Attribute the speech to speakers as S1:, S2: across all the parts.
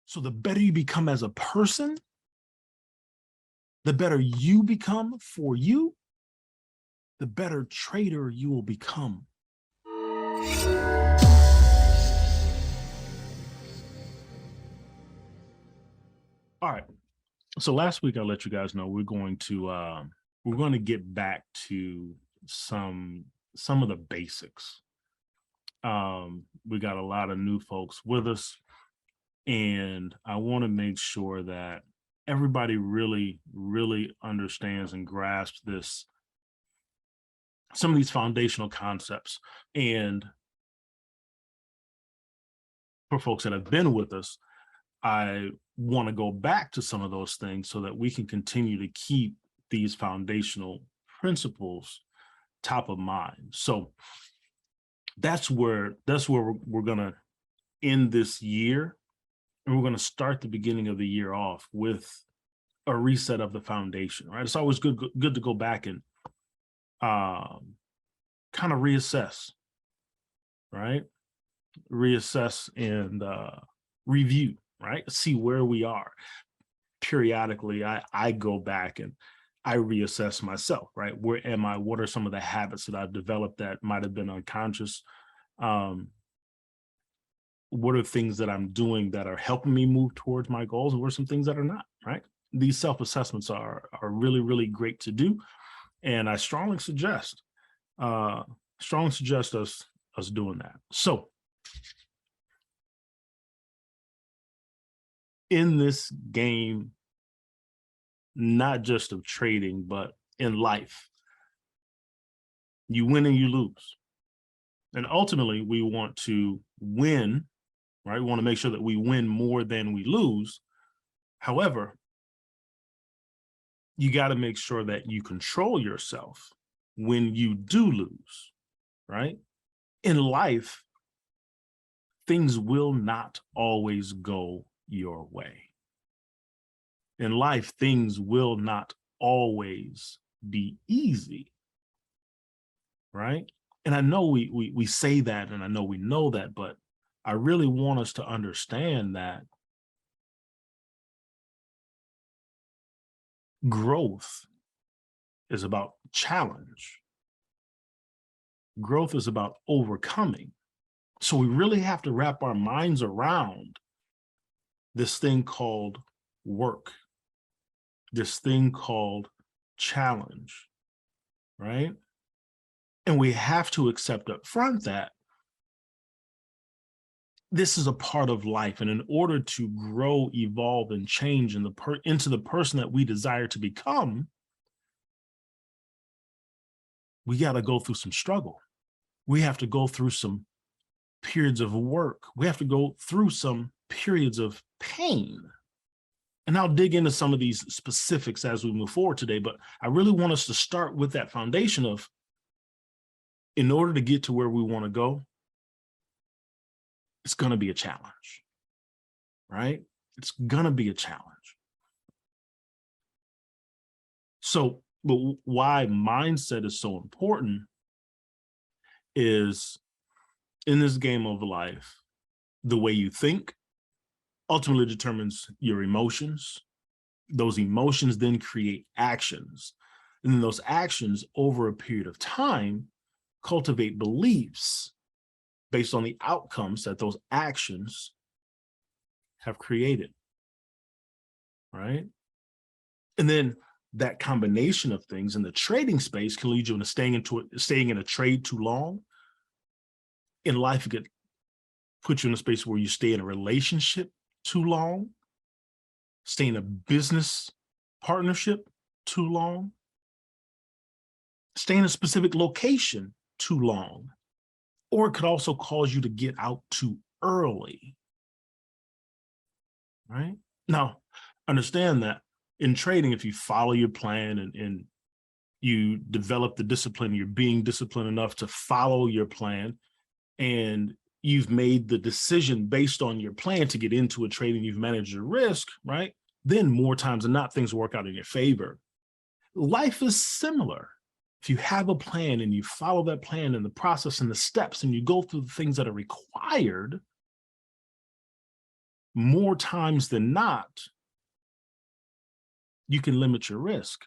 S1: So the better you become as a person, the better you become for you, the better trader you will become. All right. So last week I let you guys know we're going to get back to some of the basics. We got a lot of new folks with us, and I want to make sure that everybody really understands and grasps some of these foundational concepts. And for folks that have been with us, I want to go back to some of those things so that we can continue to keep these foundational principles top of mind. So that's where we're going to end this year, and we're going to start the beginning of the year off with a reset of the foundation, right? It's always good to go back and kind of reassess, right? Reassess and review, right? See where we are. Periodically, I go back and I reassess myself, right? Where am I? What are some of the habits that I've developed that might have been unconscious? What are things that I'm doing that are helping me move towards my goals, and what are some things that are not, right? These self-assessments are really great to do. And I strongly suggest us doing that. So in this game, not just of trading, but in life, you win and you lose. And ultimately, we want to win, right? We want to make sure that we win more than we lose. However, you got to make sure that you control yourself when you do lose, right? In life, things will not always go your way. In life, things will not always be easy, right? And I know we say that, and I know we know that, but I really want us to understand that growth is about challenge. Growth is about overcoming. So we really have to wrap our minds around this thing called work, this thing called challenge, right? And we have to accept up front that this is a part of life. And in order to grow, evolve, and change into the person that we desire to become, we got to go through some struggle. We have to go through some periods of work. We have to go through some periods of pain. And I'll dig into some of these specifics as we move forward today, but I really want us to start with that foundation of, in order to get to where we want to go, it's going to be a challenge, right? It's going to be a challenge. So, but why mindset is so important is, in this game of life, the way you think ultimately determines your emotions. Those emotions then create actions. And then those actions over a period of time cultivate beliefs based on the outcomes that those actions have created, right? And then that combination of things in the trading space can lead you into staying in a trade too long. In life, it could put you in a space where you stay in a relationship too long, stay in a business partnership too long, stay in a specific location too long, or it could also cause you to get out too early, right? Now, understand that in trading, if you follow your plan and you develop the discipline, you're being disciplined enough to follow your plan, and you've made the decision based on your plan to get into a trade and you've managed your risk, right? Then more times than not, things work out in your favor. Life is similar. If you have a plan and you follow that plan and the process and the steps, and you go through the things that are required, more times than not, you can limit your risk.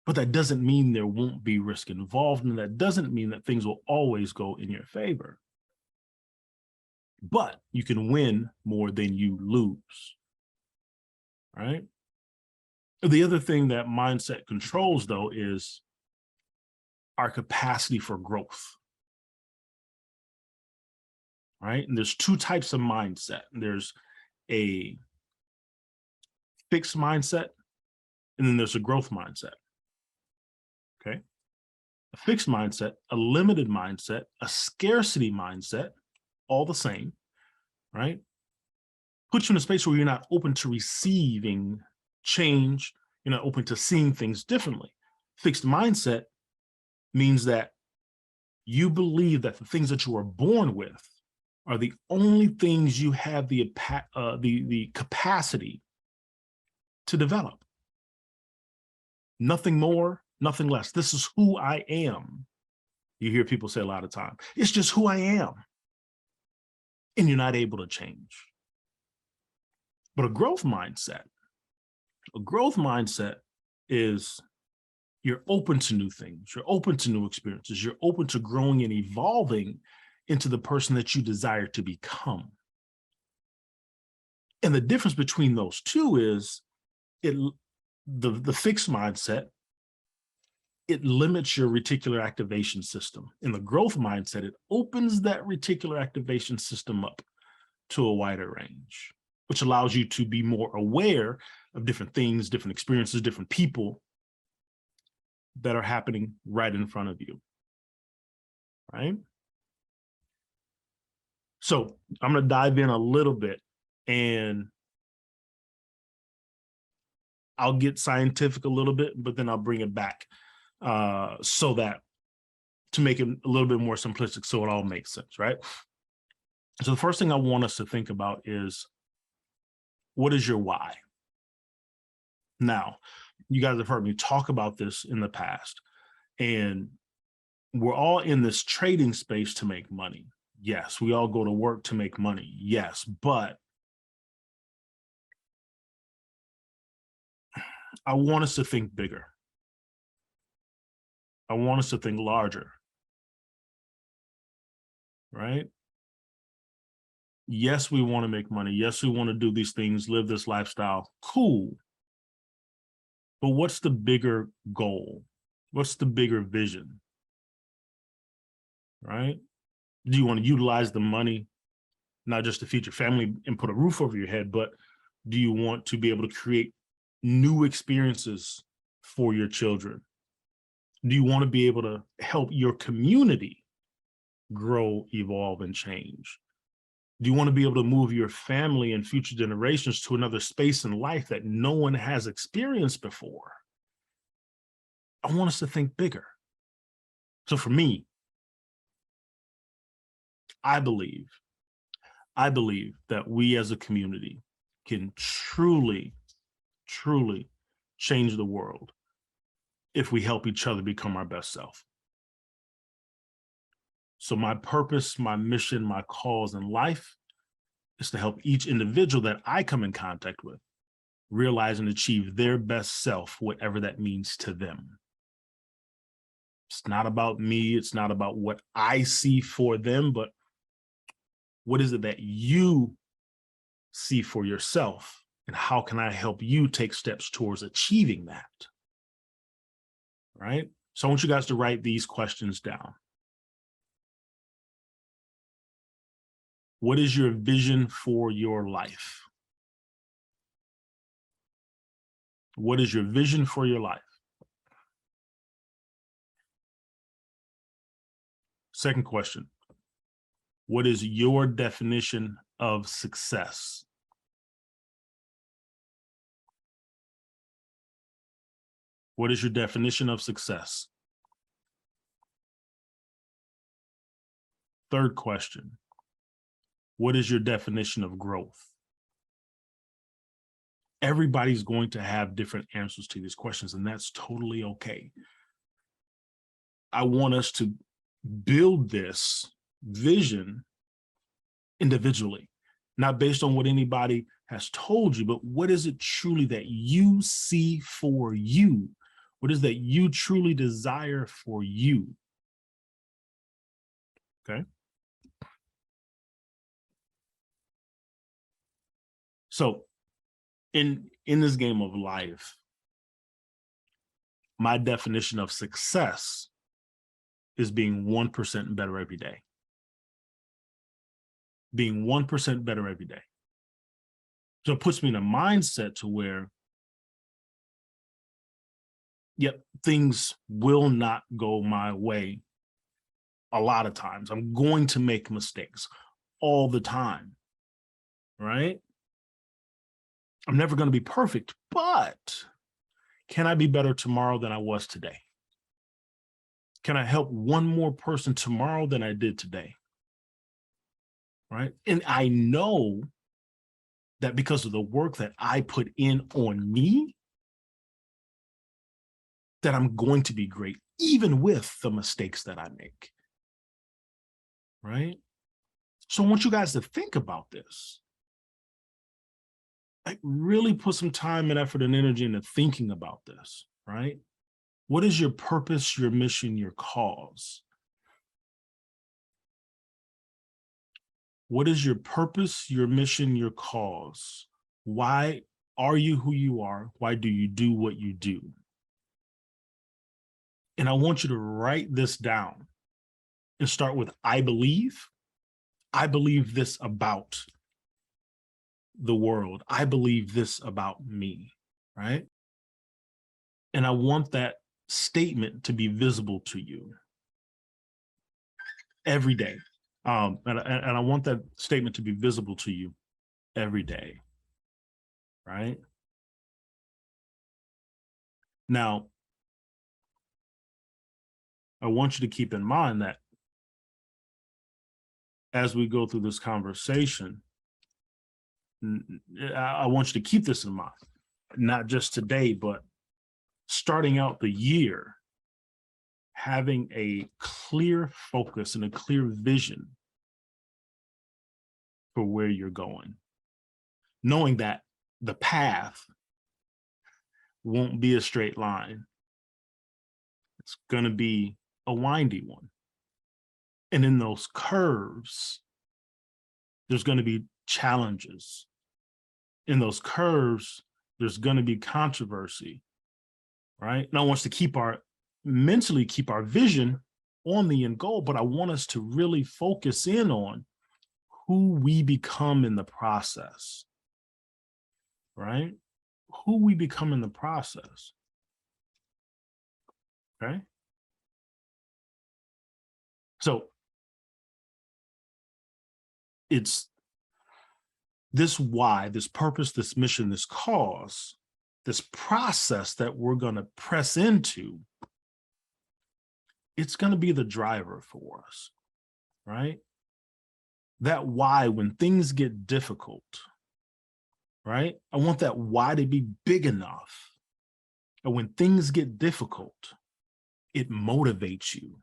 S1: But that doesn't mean there won't be risk involved, and that doesn't mean that things will always go in your favor. But you can win more than you lose, right? The other thing that mindset controls, though, is our capacity for growth, right? And there's two types of mindset. There's a fixed mindset, and then there's a growth mindset, okay? A fixed mindset, a limited mindset, a scarcity mindset, all the same, right? Puts you in a space where you're not open to receiving change, you're not open to seeing things differently. Fixed mindset means that you believe that the things that you are born with are the only things you have the capacity to develop. Nothing more, nothing less. This is who I am. You hear people say a lot of time, it's just who I am. And you're not able to change. But a growth mindset is you're open to new things. You're open to new experiences. You're open to growing and evolving into the person that you desire to become. And the difference between those two is the fixed mindset, it limits your reticular activation system. In the growth mindset, it opens that reticular activation system up to a wider range, which allows you to be more aware of different things, different experiences, different people that are happening right in front of you, right? So I'm going to dive in a little bit, and I'll get scientific a little bit, but then I'll bring it back so that to make it a little bit more simplistic so it all makes sense, right? So the first thing I want us to think about is, what is your why? Now, you guys have heard me talk about this in the past, and we're all in this trading space to make money. Yes, we all go to work to make money. Yes, but I want us to think bigger. I want us to think larger, right? Yes, we want to make money. Yes, we want to do these things, live this lifestyle. Cool. But what's the bigger goal? What's the bigger vision, right? Do you want to utilize the money, not just to feed your family and put a roof over your head, but do you want to be able to create new experiences for your children? Do you want to be able to help your community grow, evolve, and change? Do you want to be able to move your family and future generations to another space in life that no one has experienced before? I want us to think bigger. So for me, I believe that we as a community can truly change the world if we help each other become our best self. So my purpose, my mission, my cause in life is to help each individual that I come in contact with realize and achieve their best self, whatever that means to them. It's not about me. It's not about what I see for them, but what is it that you see for yourself? And how can I help you take steps towards achieving that? Right? So I want you guys to write these questions down. What is your vision for your life? What is your vision for your life? Second question, what is your definition of success? What is your definition of success? Third question, what is your definition of growth? Everybody's going to have different answers to these questions, and that's totally okay. I want us to build this vision individually, not based on what anybody has told you, but what is it truly that you see for you? What is that you truly desire for you? Okay. So in this game of life, my definition of success is being 1% better every day. Being 1% better every day. So it puts me in a mindset to where, yep, things will not go my way a lot of times. I'm going to make mistakes all the time, right? I'm never going to be perfect, but can I be better tomorrow than I was today? Can I help one more person tomorrow than I did today? Right? And I know that because of the work that I put in on me, that I'm going to be great, even with the mistakes that I make. Right? So I want you guys to think about this. Like, really put some time and effort and energy into thinking about this, right? What is your purpose, your mission, your cause? What is your purpose, your mission, your cause? Why are you who you are? Why do you do what you do? And I want you to write this down and start with, I believe this about the world. I believe this about me, right? And I want that statement to be visible to you every day. And I want that statement to be visible to you every day, right? Now, I want you to keep in mind that as we go through this conversation, I want you to keep this in mind, not just today, but starting out the year, having a clear focus and a clear vision for where you're going, knowing that the path won't be a straight line. It's going to be a windy one. And in those curves, there's going to be challenges. In those curves, there's going to be controversy, right? And I want us to mentally keep our vision on the end goal, but I want us to really focus in on who we become in the process, right? Who we become in the process, okay? So it's this why, this purpose, this mission, this cause, this process that we're going to press into, it's going to be the driver for us, right? That why, when things get difficult, right? I want that why to be big enough. And when things get difficult, it motivates you.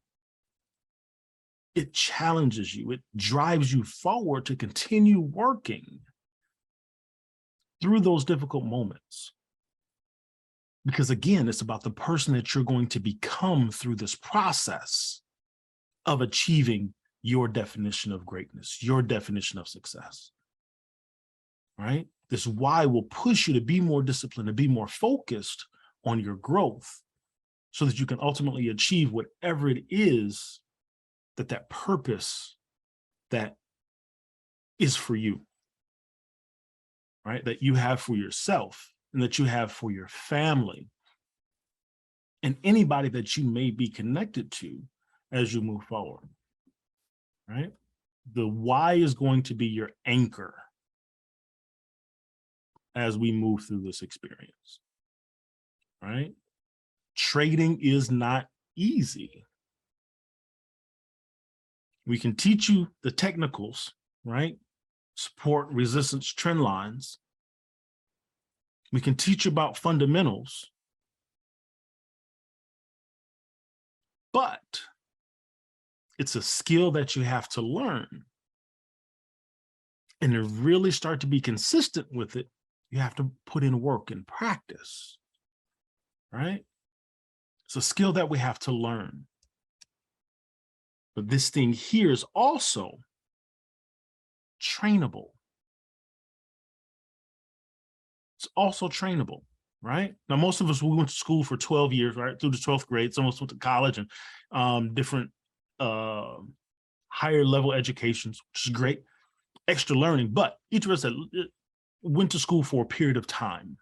S1: It challenges you. It drives you forward to continue working through those difficult moments. Because again, it's about the person that you're going to become through this process of achieving your definition of greatness, your definition of success, right? This why will push you to be more disciplined, to be more focused on your growth so that you can ultimately achieve whatever it is that purpose that is for you, right? That you have for yourself and that you have for your family and anybody that you may be connected to as you move forward, right? The why is going to be your anchor as we move through this experience, right? Trading is not easy. We can teach you the technicals, right? Support, resistance, trend lines. We can teach you about fundamentals, but it's a skill that you have to learn. And to really start to be consistent with it, you have to put in work and practice, right? It's a skill that we have to learn. But this thing here is also trainable. It's also trainable, right? Now, most of us, we went to school for 12 years, right? Through the 12th grade. Some of us went to college and different higher level educations, which is great, extra learning. But each of us went to school for a period of time.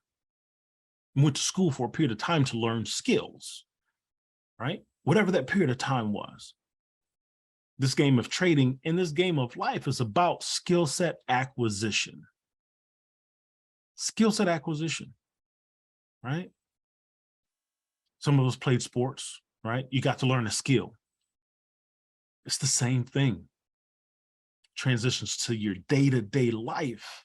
S1: Went to school for a period of time to learn skills, right? Whatever that period of time was. This game of trading and this game of life is about skill set acquisition. Skill set acquisition, right? Some of us played sports, right? You got to learn a skill. It's the same thing. Transitions to your day-to-day life.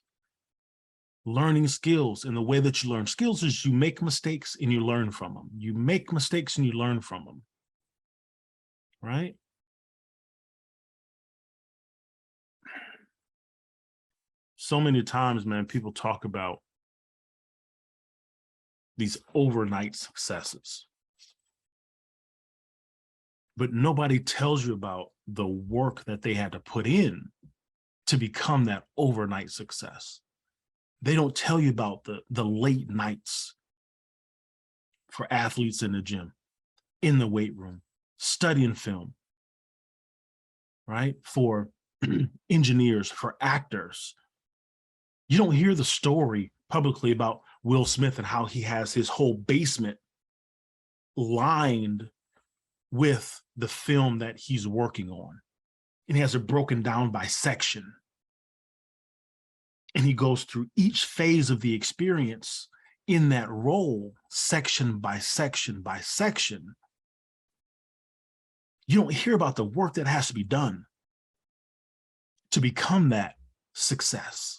S1: Learning skills, and the way that you learn skills is you make mistakes and you learn from them. You make mistakes and you learn from them, right? So many times, man, people talk about these overnight successes, but nobody tells you about the work that they had to put in to become that overnight success. They don't tell you about the late nights for athletes in the gym, in the weight room, studying film, right? For engineers, for actors. You don't hear the story publicly about Will Smith and how he has his whole basement lined with the film that he's working on. And he has it broken down by section. And he goes through each phase of the experience in that role, section by section by section. You don't hear about the work that has to be done to become that success.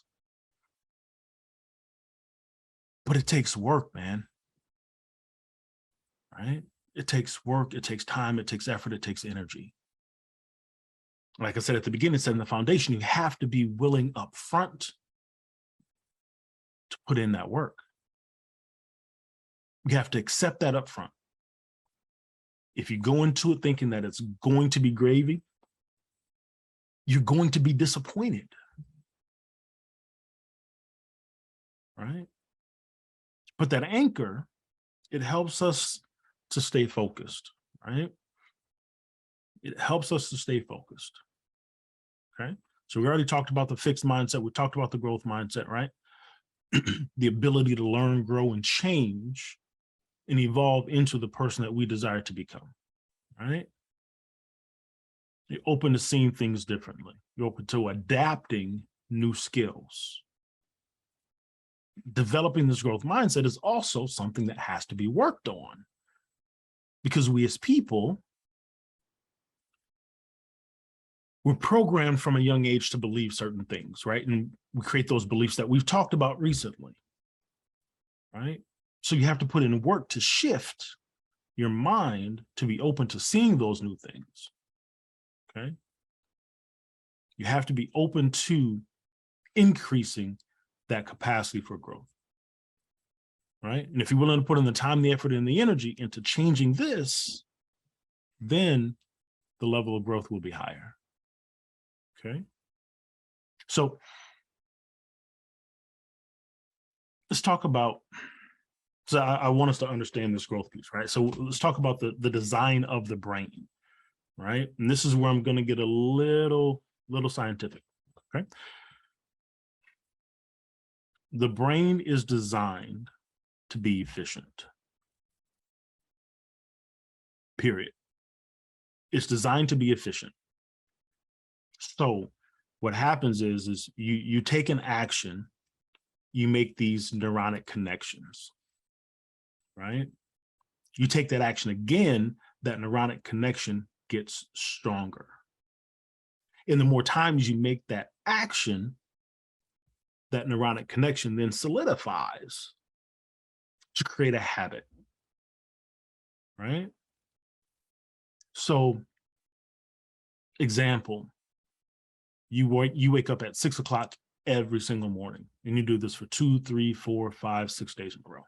S1: But it takes work, man. Right? It takes work, it takes time, it takes effort, it takes energy. Like I said at the beginning, setting the foundation, you have to be willing up front to put in that work. You have to accept that up front. If you go into it thinking that it's going to be gravy, you're going to be disappointed. Right? But that anchor, it helps us to stay focused, right? It helps us to stay focused. Okay. So we already talked about the fixed mindset. We talked about the growth mindset, right? The ability to learn, grow, and change and evolve into the person that we desire to become, right? You're open to seeing things differently. You're open to adapting new skills. Developing this growth mindset is also something that has to be worked on, because we as people, we're programmed from a young age to believe certain things, right? And we create those beliefs that we've talked about recently, right? So you have to put in work to shift your mind to be open to seeing those new things, okay? You have to be open to increasing that capacity for growth, right? And if you're willing to put in the time, the effort, and the energy into changing this, then the level of growth will be higher, okay? So let's talk about, so I want us to understand this growth piece, right? So let's talk about the design of the brain, right? And this is where I'm going to get a little scientific, okay? The brain is designed to be efficient, period. It's designed to be efficient. So what happens is you take an action, you make these neuronic connections, right? You take that action again, that neuronic connection gets stronger. And the more times you make that action, that neuronic connection then solidifies to create a habit, right? So, example, you wake up at 6 o'clock every single morning, and you do this for 2, 3, 4, 5, 6 days in a row,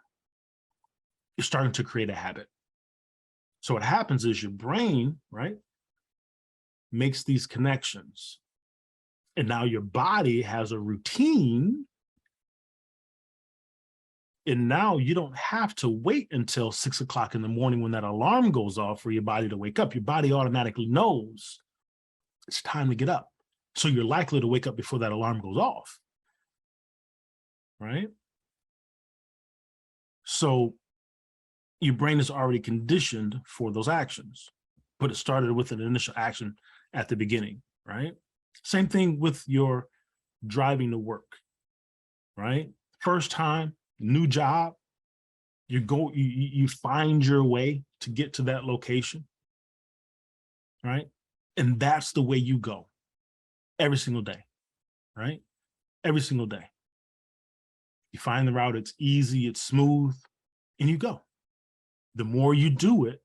S1: you're starting to create a habit. So what happens is your brain, right, makes these connections. And now your body has a routine. And now you don't have to wait until 6 o'clock in the morning when that alarm goes off for your body to wake up. Your body automatically knows it's time to get up. So you're likely to wake up before that alarm goes off, right? So your brain is already conditioned for those actions, but it started with an initial action at the beginning, right? Same thing with your driving to work, right? First time, new job, you find your way to get to that location, right? And that's the way you go every single day, right? Every single day. You find the route, it's easy, it's smooth, and you go. The more you do it,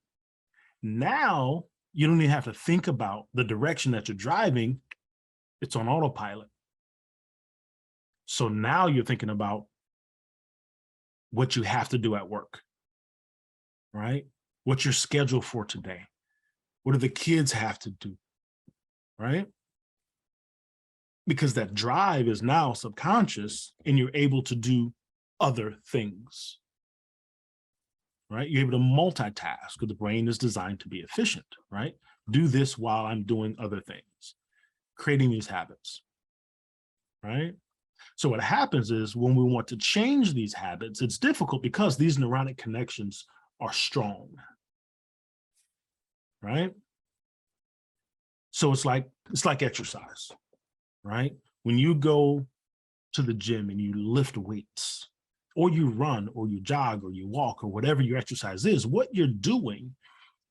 S1: now you don't even have to think about the direction that you're driving. It's on autopilot. So now you're thinking about what you have to do at work, right? What's your schedule for today? What do the kids have to do, right? Because that drive is now subconscious and you're able to do other things, right? You're able to multitask because the brain is designed to be efficient, right? Do this while I'm doing other things, creating these habits, right? So what happens is when we want to change these habits, it's difficult because these neuronal connections are strong, right? So it's like exercise, right? When you go to the gym and you lift weights, or you run, or you jog, or you walk, or whatever your exercise is, what you're doing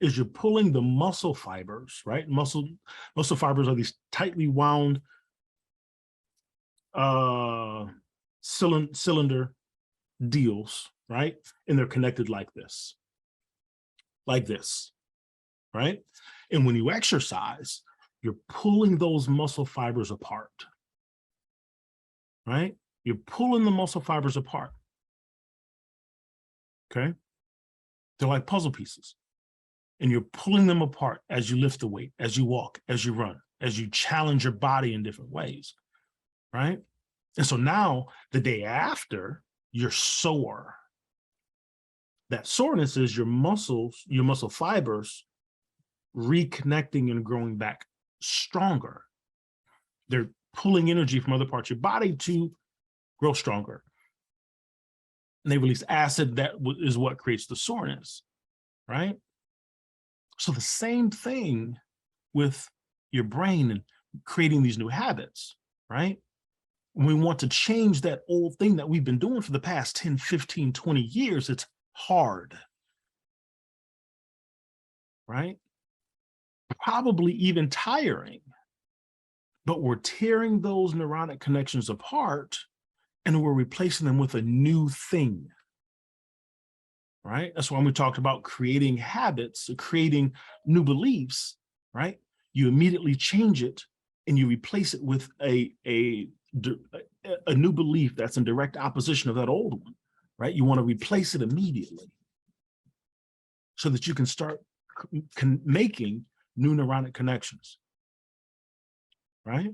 S1: is you're pulling the muscle fibers, right? Muscle fibers are these tightly wound cylinder deals, right? And they're connected like this, right? And when you exercise, you're pulling those muscle fibers apart, right? You're pulling the muscle fibers apart, okay? They're like puzzle pieces. And you're pulling them apart as you lift the weight, as you walk, as you run, as you challenge your body in different ways, right? And so now the day after, you're sore. That soreness is your muscle fibers reconnecting and growing back stronger. They're pulling energy from other parts of your body to grow stronger. And they release acid that is what creates the soreness, right? So the same thing with your brain and creating these new habits, right? We want to change that old thing that we've been doing for the past 10, 15, 20 years. It's hard, right? Probably even tiring, but we're tearing those neuronal connections apart and we're replacing them with a new thing, right? That's why we talked about creating habits, creating new beliefs, right? You immediately change it and you replace it with a new belief that's in direct opposition of that old one, right? You want to replace it immediately so that you can start making new neuronal connections, right?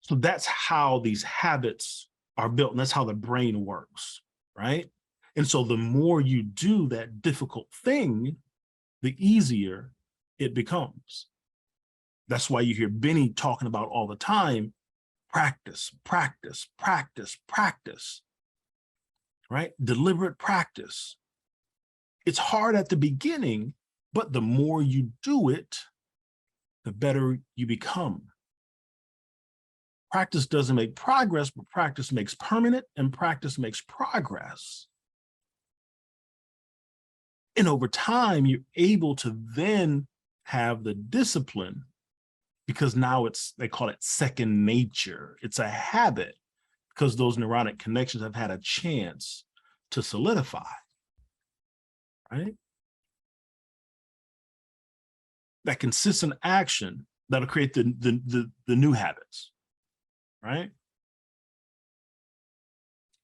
S1: So that's how these habits are built, and that's how the brain works, right? And so the more you do that difficult thing, the easier it becomes. That's why you hear Benny talking about all the time, practice, practice, practice, practice, right? Deliberate practice. It's hard at the beginning, but the more you do it, the better you become. Practice doesn't make progress, but practice makes permanent, and practice makes progress. And over time, you're able to then have the discipline because now they call it second nature. It's a habit because those neuronal connections have had a chance to solidify, right? That consistent action that'll create the new habits, right?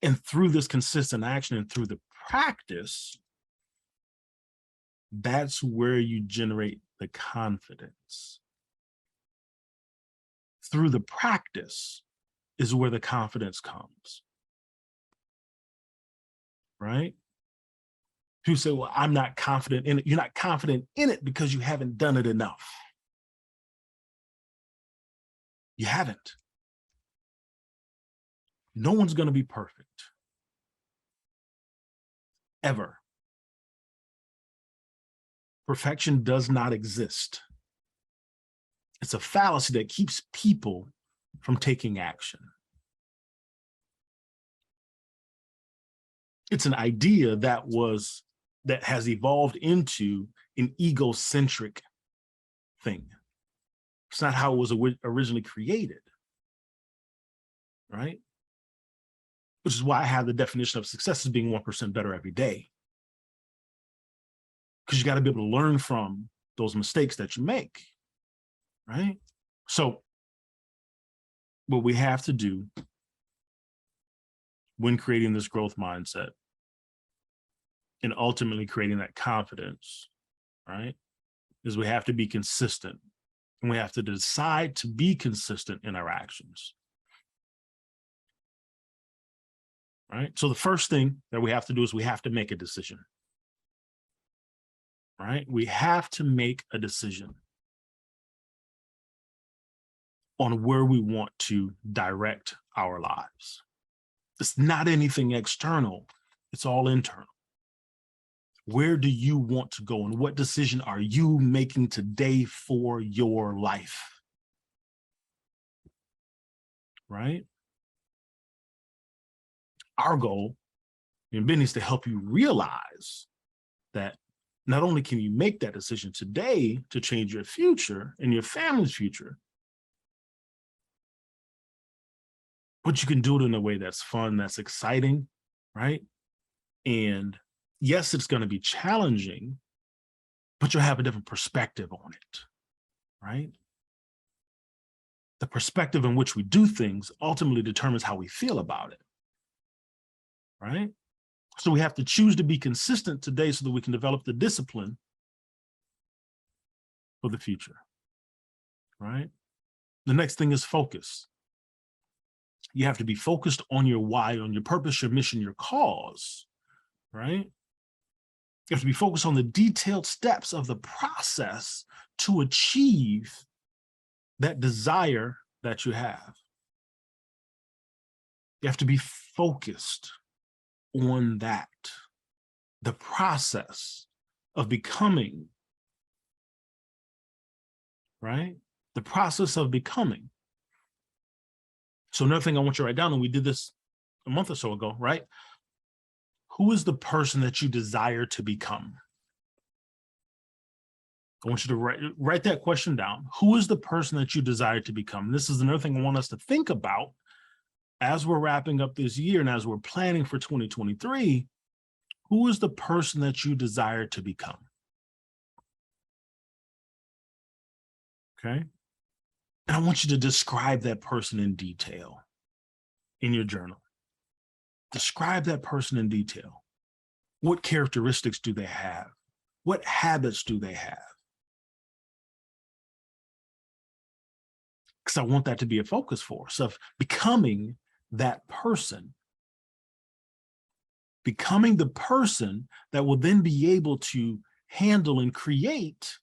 S1: And through this consistent action and through the practice, that's where you generate the confidence. Through the practice is where the confidence comes, right? People say, well, I'm not confident in it. You're not confident in it because you haven't done it enough. You haven't. No one's going to be perfect. Ever. Perfection does not exist. It's a fallacy that keeps people from taking action. It's an idea that has evolved into an egocentric thing. It's not how it was originally created, right? Which is why I have the definition of success as being 1% better every day. Because you got to be able to learn from those mistakes that you make, right? So what we have to do when creating this growth mindset and ultimately creating that confidence, right, is we have to be consistent, and we have to decide to be consistent in our actions, right? So the first thing that we have to do is we have to make a decision, right? We have to make a decision on where we want to direct our lives. It's not anything external, it's all internal. Where do you want to go, and what decision are you making today for your life? Right? Our goal in business is to help you realize that not only can you make that decision today to change your future and your family's future, but you can do it in a way that's fun, that's exciting, right? And yes, it's going to be challenging, but you'll have a different perspective on it, right? The perspective in which we do things ultimately determines how we feel about it, right? So we have to choose to be consistent today so that we can develop the discipline for the future, right? The next thing is focus. You have to be focused on your why, on your purpose, your mission, your cause, right? You have to be focused on the detailed steps of the process to achieve that desire that you have. You have to be focused on that, the process of becoming, right? The process of becoming. So another thing I want you to write down, and we did this a month or so ago, right? Who is the person that you desire to become? I want you to write that question down. Who is the person that you desire to become? This is another thing I want us to think about as we're wrapping up this year and as we're planning for 2023. Who is the person that you desire to become? Okay. And I want you to describe that person in detail in your journal. Describe that person in detail. What characteristics do they have? What habits do they have? Because I want that to be a focus for us, of becoming that person. Becoming the person that will then be able to handle and create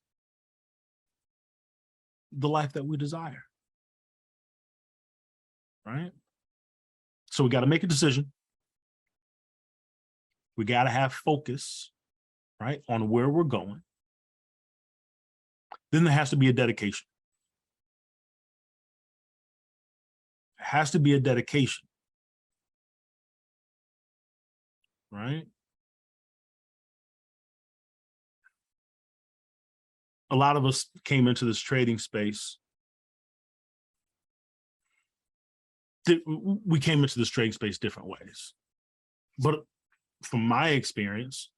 S1: the life that we desire. Right? So we got to make a decision. We got to have focus, right, on where we're going. Then there has to be a dedication. There has to be a dedication, right? A lot of us came into this trading space. We came into this trading space different ways. But from my experience,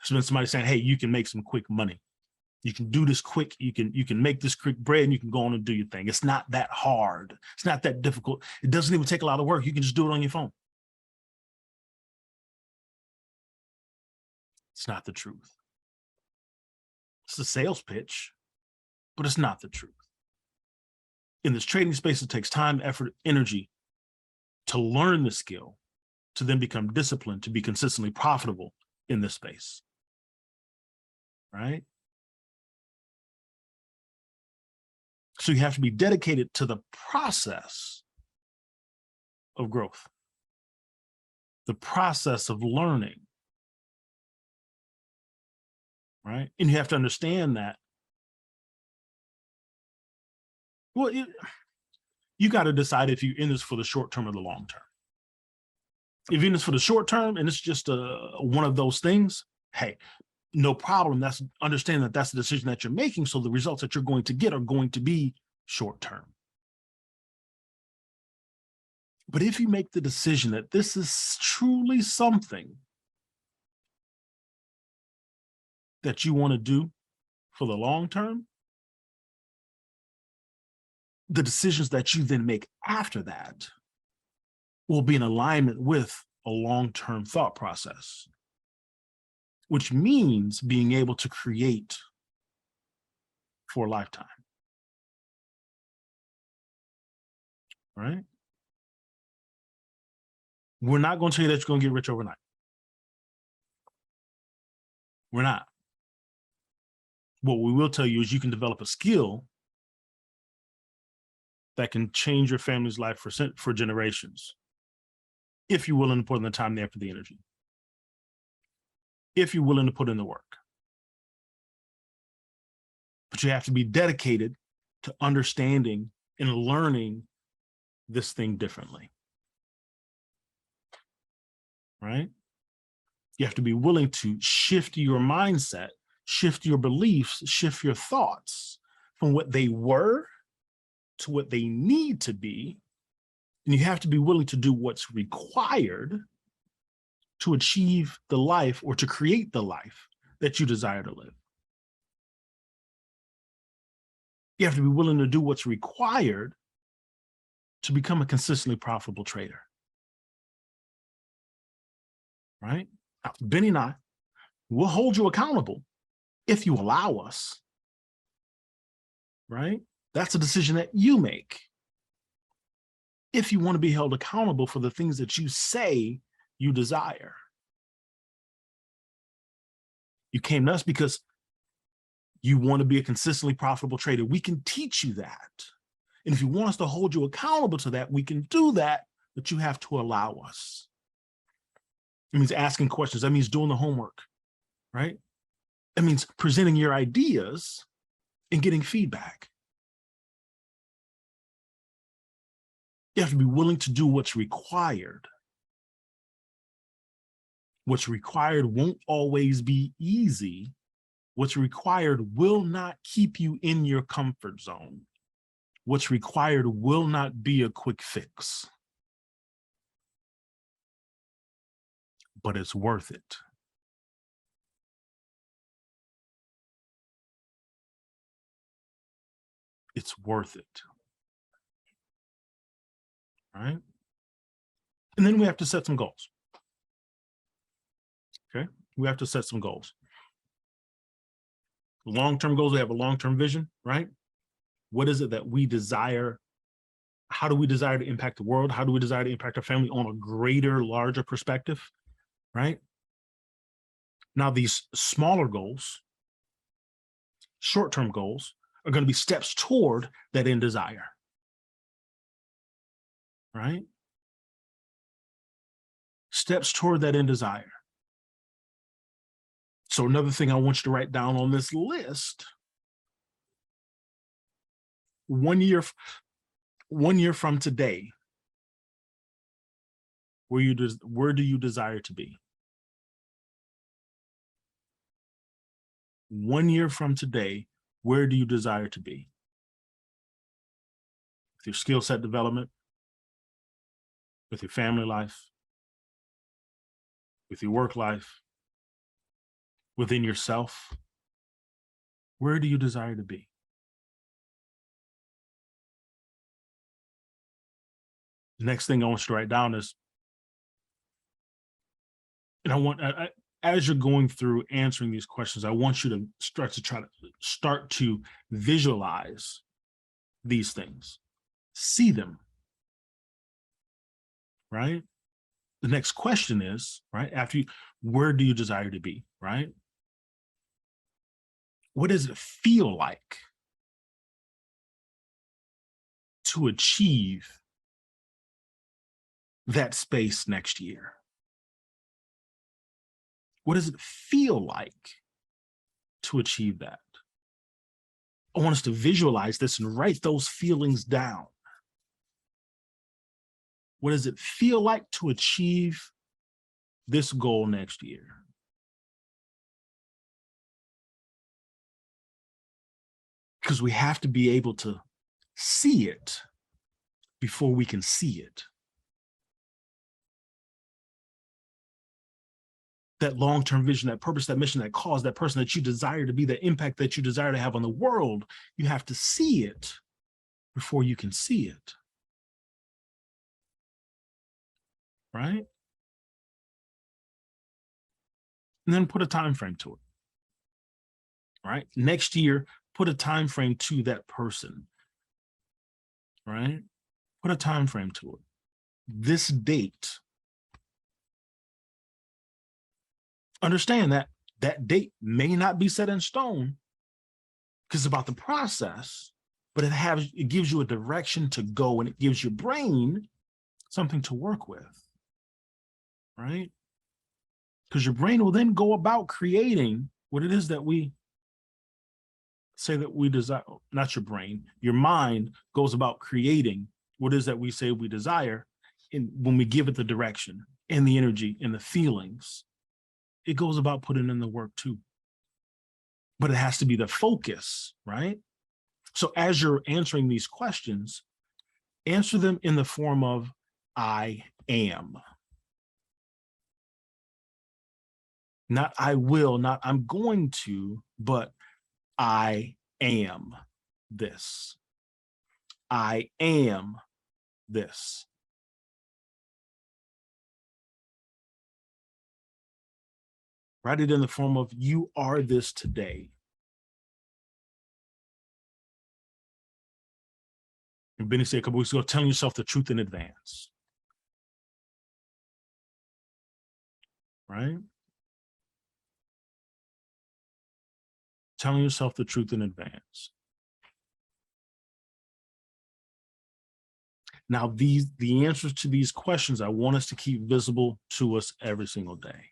S1: there's been somebody saying, hey, you can make some quick money. You can do this quick. You can make this quick bread and you can go on and do your thing. It's not that hard. It's not that difficult. It doesn't even take a lot of work. You can just do it on your phone. It's not the truth. It's a sales pitch, but it's not the truth. In this trading space, it takes time, effort, energy to learn the skill, to then become disciplined, to be consistently profitable in this space, right? So you have to be dedicated to the process of growth, the process of learning, right? And you have to understand that, well, you got to decide if you're in this for the short term or the long term. If you're in this for the short term and it's just one of those things, hey, no problem. Understand that that's the decision that you're making. So the results that you're going to get are going to be short term. But if you make the decision that this is truly something that you want to do for the long term, the decisions that you then make after that will be in alignment with a long-term thought process, which means being able to create for a lifetime, right? We're not going to tell you that you're going to get rich overnight. We're not. What we will tell you is you can develop a skill that can change your family's life for generations, if you're willing to put in the time, the effort, the energy, if you're willing to put in the work. But you have to be dedicated to understanding and learning this thing differently, right? You have to be willing to shift your mindset, shift your beliefs, shift your thoughts from what they were to what they need to be. And you have to be willing to do what's required to achieve the life or to create the life that you desire to live. You have to be willing to do what's required to become a consistently profitable trader, right? Now, Benny and I will hold you accountable if you allow us, right? That's a decision that you make. If you want to be held accountable for the things that you say you desire. You came to us because you want to be a consistently profitable trader. We can teach you that. And if you want us to hold you accountable to that, we can do that, but you have to allow us. It means asking questions. That means doing the homework, right? That means presenting your ideas and getting feedback. You have to be willing to do what's required. What's required won't always be easy. What's required will not keep you in your comfort zone. What's required will not be a quick fix. But it's worth it. It's worth it. Right? And then we have to set some goals. Okay? We have to set some goals. Long-term goals, we have a long-term vision, right? What is it that we desire? How do we desire to impact the world? How do we desire to impact our family on a greater, larger perspective, right? Now, these smaller goals, short-term goals, are going to be steps toward that end desire, right? Steps toward that end desire. So another thing I want you to write down on this list, 1 year from today, where do you desire to be? 1 year from today, where do you desire to be? With your skill set development, with your family life, with your work life, within yourself, Where do you desire to be? The next thing I want you to write down is, and as you're going through answering these questions, I want you to start to visualize these things, see them, right? The next question is, right, where do you desire to be, right? What does it feel like to achieve that space next year? What does it feel like to achieve that? I want us to visualize this and write those feelings down. What does it feel like to achieve this goal next year? Because we have to be able to see it before we can see it. That long-term vision, that purpose, that mission, that cause, that person that you desire to be, the impact that you desire to have on the world, you have to see it before you can see it. Right? And then put a time frame to it. Right? Next year, put a time frame to that person. Right? Put a time frame to it. This date. Understand that that date may not be set in stone because it's about the process, but it gives you a direction to go, and it gives your brain something to work with, right? Because your brain will then go about creating what it is that we say that we desire. Not your brain, your mind goes about creating what it is that we say we desire. And when we give it the direction and the energy and the feelings, it goes about putting in the work too. But it has to be the focus, right? So as you're answering these questions, answer them in the form of I am. Not I will, not I'm going to, but I am this. I am this. Write it in the form of you are this today. And Benny said a couple weeks ago, telling yourself the truth in advance. Right? Telling yourself the truth in advance. Now, the answers to these questions, I want us to keep visible to us every single day.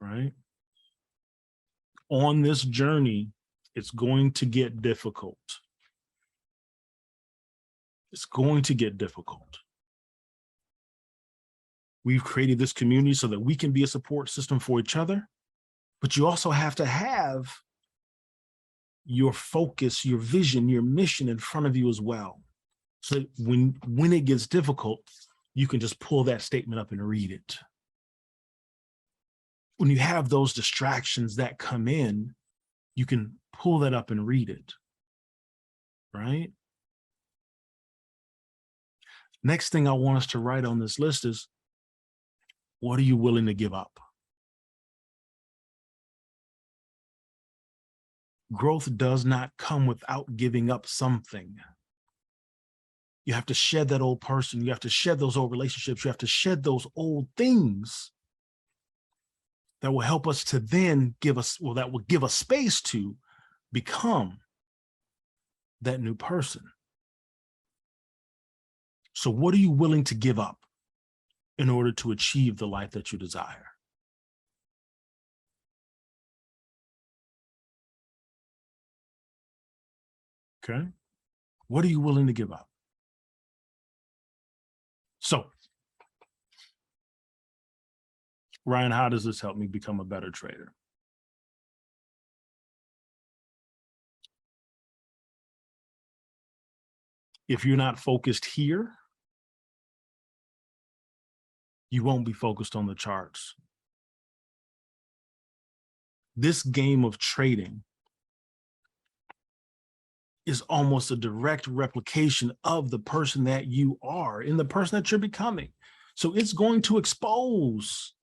S1: Right? On this journey, it's going to get difficult. It's going to get difficult. We've created this community so that we can be a support system for each other, but you also have to have your focus, your vision, your mission in front of you as well. So when it gets difficult, you can just pull that statement up and read it. When you have those distractions that come in, you can pull that up and read it, right? Next thing I want us to write on this list is, what are you willing to give up? Growth does not come without giving up something. You have to shed that old person. You have to shed those old relationships. You have to shed those old things that will help us to then that will give us space to become that new person. So what are you willing to give up in order to achieve the life that you desire? Okay. What are you willing to give up? So, Ryan, how does this help me become a better trader? If you're not focused here, you won't be focused on the charts. this game of trading is almost a direct replication of the person that you are and the person that you're becoming. So it's going to expose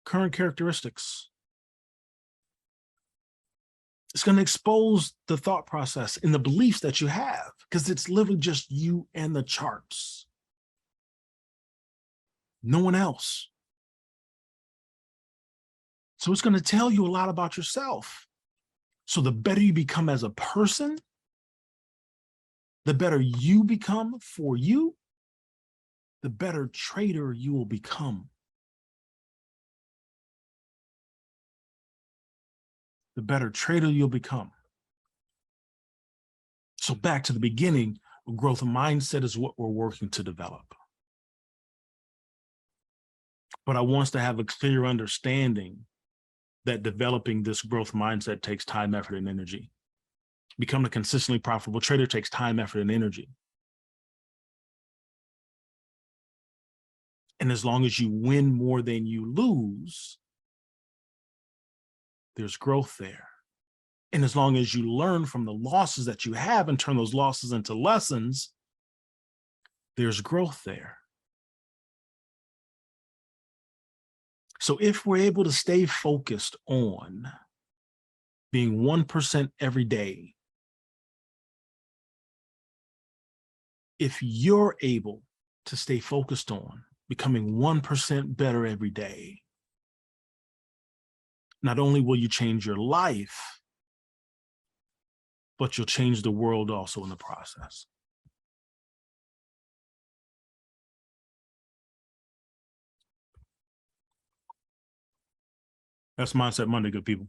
S1: current characteristics. It's going to expose the thought process and the beliefs that you have, because it's literally just you and the charts. No one else. So it's going to tell you a lot about yourself. So the better you become as a person, the better you become for you, the better trader you will become. The better trader you'll become. So back to the beginning, a growth mindset is what we're working to develop. But I want us to have a clear understanding that developing this growth mindset takes time, effort, and energy. Becoming a consistently profitable trader takes time, effort, and energy. And as long as you win more than you lose, there's growth there. And as long as you learn from the losses that you have and turn those losses into lessons, there's growth there. So if we're able to stay focused on being 1% every day, if you're able to stay focused on becoming 1% better every day, not only will you change your life, but you'll change the world also in the process. That's Mindset Monday, good people.